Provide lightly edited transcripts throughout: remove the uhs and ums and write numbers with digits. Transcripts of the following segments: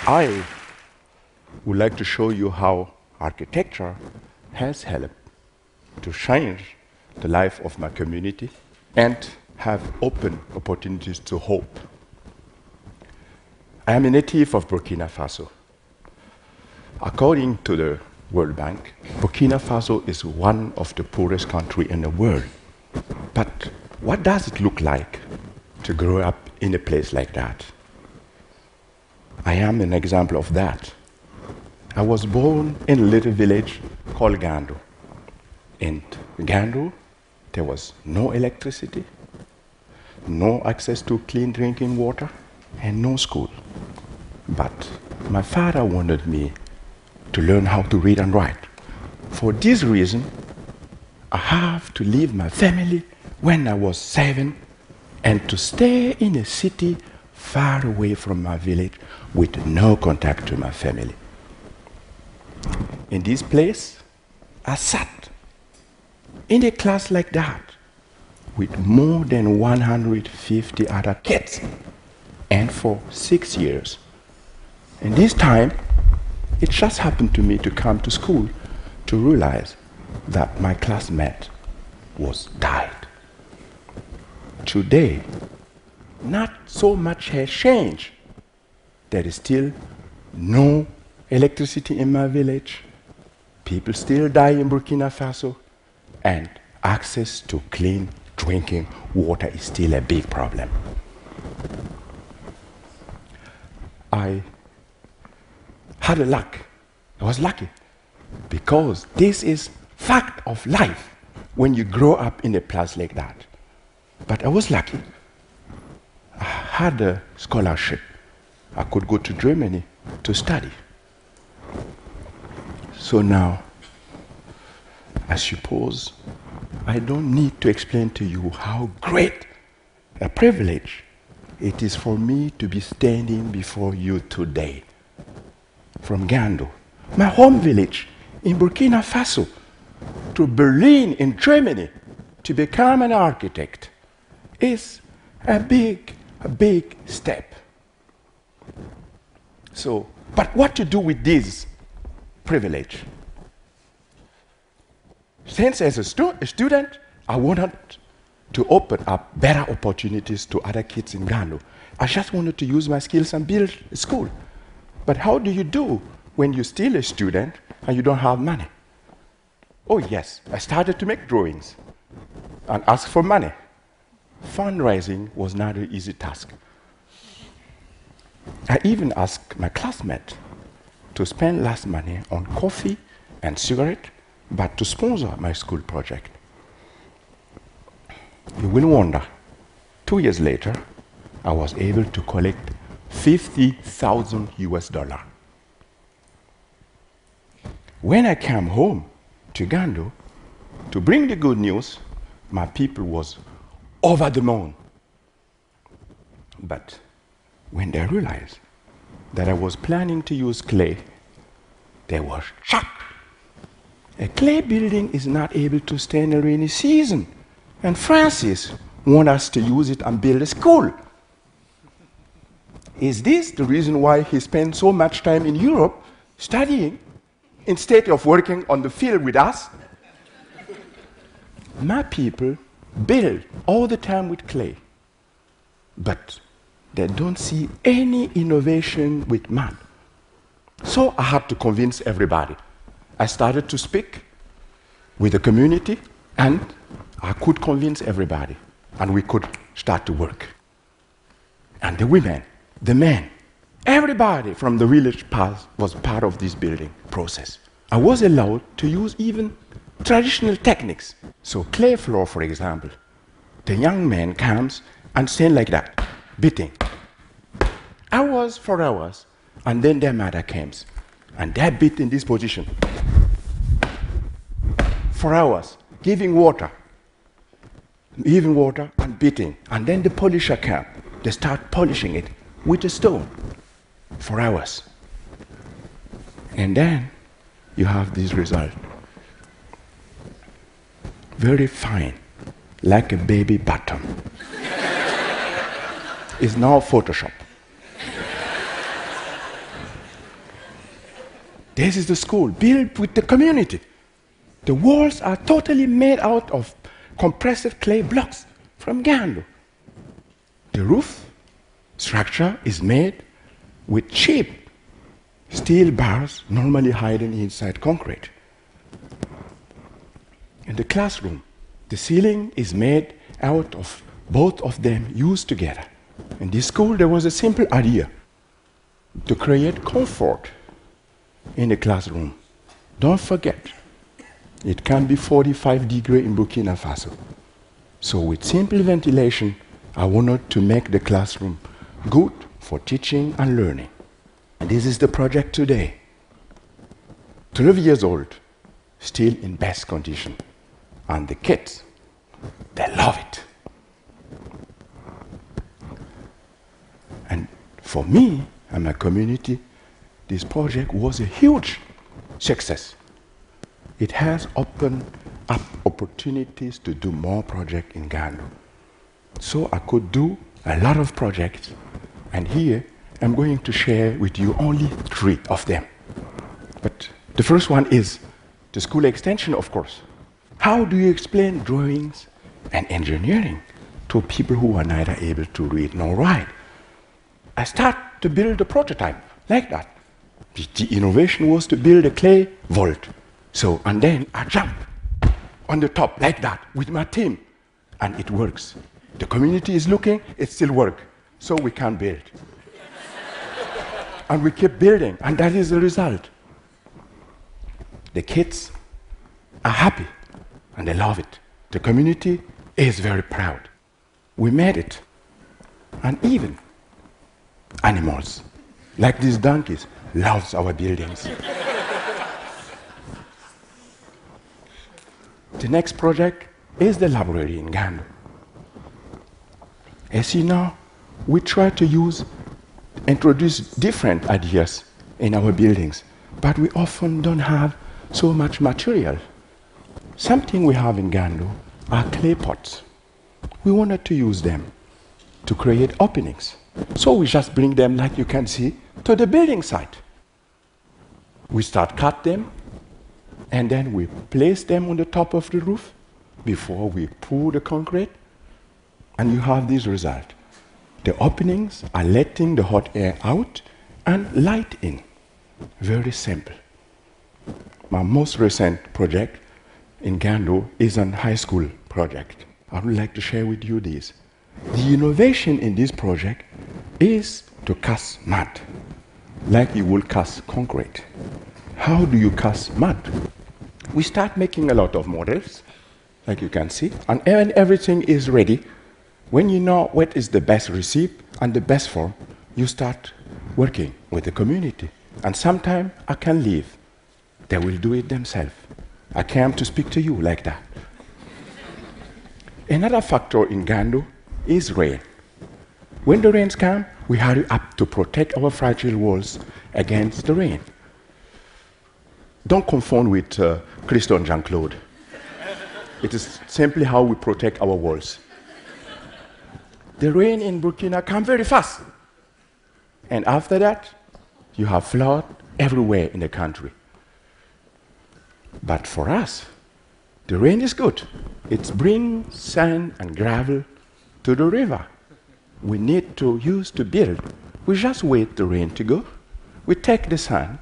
I would like to show you how architecture has helped to change the life of my community and have opened opportunities to hope. I am a native of Burkina Faso. According to the World Bank, Burkina Faso is one of the poorest countries in the world. But what does it look like to grow up in a place like that? I am an example of that. I was born in a little village called Gando. In Gando, there was no electricity, no access to clean drinking water, and no school. But my father wanted me to learn how to read and write. For this reason, I have to leave my family when I was 7 and to stay in a city far away from my village with no contact to my family. In this place, I sat in a class like that with more than 150 other kids, and for 6 years. And this time, it just happened to me to come to school to realize that my classmate was died. Today, not so much has changed. There is still no electricity in my village. People still die in Burkina Faso, and access to clean drinking water is still a big problem. I had a luck. I was lucky because this is fact of life when you grow up in a place like that. But I was lucky. I had a scholarship. I could go to Germany to study. So now, I suppose I don't need to explain to you how great a privilege it is for me to be standing before you today. From Gando, my home village in Burkina Faso, to Berlin in Germany to become an architect is a big step. So, but what to do with this privilege? Since as a student, I wanted to open up better opportunities to other kids in Gando. I just wanted to use my skills and build a school. But how do you do when you're still a student and you don't have money? Oh yes, I started to make drawings and ask for money. Fundraising was not an easy task. I even asked my classmates to spend less money on coffee and cigarette, but to sponsor my school project. You will wonder, 2 years later, I was able to collect $50,000 US. When I came home to Gando to bring the good news, my people was over the moon. But when they realized that I was planning to use clay, they were shocked. A clay building is not able to stand a rainy season, and Francis wants us to use it and build a school. Is this the reason why he spent so much time in Europe studying instead of working on the field with us? My people build all the time with clay, but they don't see any innovation with mud. So I had to convince everybody. I started to speak with the community, and I could convince everybody, and we could start to work. And the women, the men, everybody from the village was part of this building process. I was allowed to use even traditional techniques. So clay floor, for example, the young man comes and stand like that, beating. Hours for hours, and then their mother comes, and they beat in this position for hours, giving water and beating. And then the polisher comes. They start polishing it with a stone for hours. And then you have this result. Very fine, like a baby bottom. It's now Photoshop. This is the school, built with the community. The walls are totally made out of compressed clay blocks from Gando. The roof structure is made with cheap steel bars normally hidden inside concrete. In the classroom, the ceiling is made out of both of them used together. In this school, there was a simple idea to create comfort in the classroom. Don't forget, it can be 45 degrees in Burkina Faso. So with simple ventilation, I wanted to make the classroom good for teaching and learning. And this is the project today. 12 years old, still in best condition. And the kids, they love it. And for me and my community, this project was a huge success. It has opened up opportunities to do more projects in Ghana. So I could do a lot of projects, and here I'm going to share with you only 3 of them. But the first one is the school extension, of course. How do you explain drawings and engineering to people who are neither able to read nor write? I start to build a prototype like that. The innovation was to build a clay vault. So, and then I jump on the top like that with my team, and it works. The community is looking, it still works. So we can build. And we keep building, and that is the result. The kids are happy, and they love it. The community is very proud. We made it. And even animals, like these donkeys, loves our buildings. The next project is the library in Ghana. As you know, we try to introduce different ideas in our buildings, but we often don't have so much material. Something we have in Ghana are clay pots. We wanted to use them to create openings. So we just bring them, like you can see, to the building site. We start cut them, and then we place them on the top of the roof before we pour the concrete, and you have this result. The openings are letting the hot air out and light in. Very simple. My most recent project in Gando is a high school project. I would like to share with you this. The innovation in this project is to cast mud, like you will cast concrete. How do you cast mud? We start making a lot of models, like you can see, and when everything is ready, when you know what is the best recipe and the best form, you start working with the community. And sometimes I can leave. They will do it themselves. I came to speak to you like that. Another factor in Gando is rain. When the rains come, we hurry up to protect our fragile walls against the rain. Don't confund with Christo and Jean-Claude. It is simply how we protect our walls. The rain in Burkina comes very fast. And after that, you have flood everywhere in the country. But for us, the rain is good. It brings sand and gravel to the river. We need to use to build. We just wait the rain to go. We take the sand,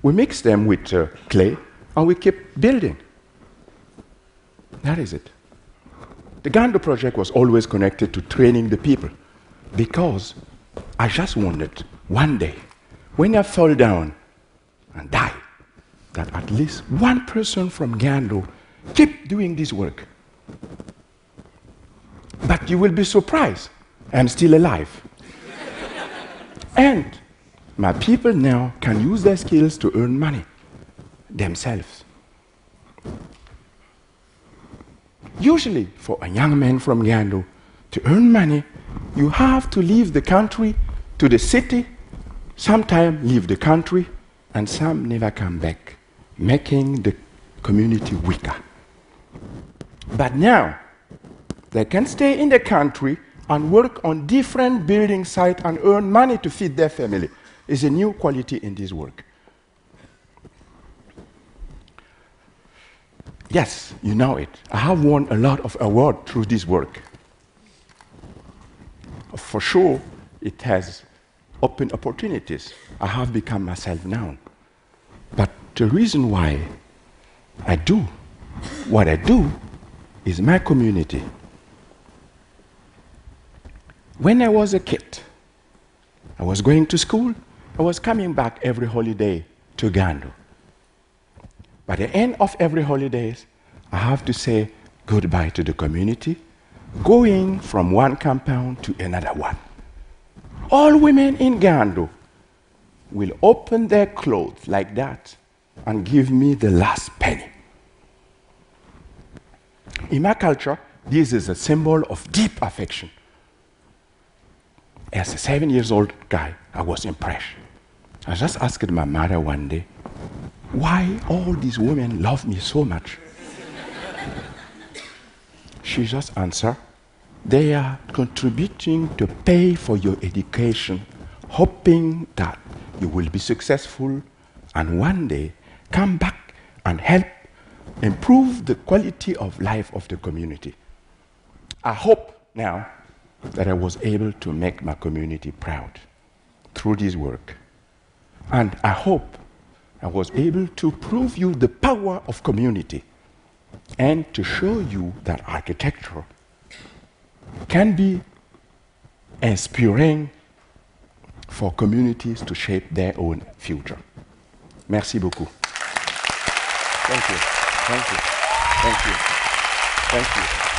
we mix them with clay, and we keep building. That is it. The Gando project was always connected to training the people, because I just wanted one day, when I fall down and die, that at least one person from Gando keep doing this work. But you will be surprised, I'm still alive. And my people now can use their skills to earn money themselves. Usually, for a young man from Gando to earn money, you have to leave the country to the city, sometimes leave the country, and some never come back, making the community weaker. But now, they can stay in the country and work on different building sites and earn money to feed their family. It's a new quality in this work. Yes, you know it. I have won a lot of awards through this work. For sure, it has opened opportunities. I have become myself now. But the reason why I do what I do is my community. When I was a kid, I was going to school, I was coming back every holiday to Uganda. By the end of every holidays, I have to say goodbye to the community, going from one compound to another one. All women in Uganda will open their clothes like that and give me the last penny. In my culture, this is a symbol of deep affection. As a 7-year-old guy, I was impressed. I just asked my mother one day, why all these women love me so much? She just answered, they are contributing to pay for your education, hoping that you will be successful and one day come back and help improve the quality of life of the community. I hope now that I was able to make my community proud through this work. And I hope I was able to prove you the power of community and to show you that architecture can be inspiring for communities to shape their own future. Merci beaucoup. Thank you. Thank you. Thank you. Thank you.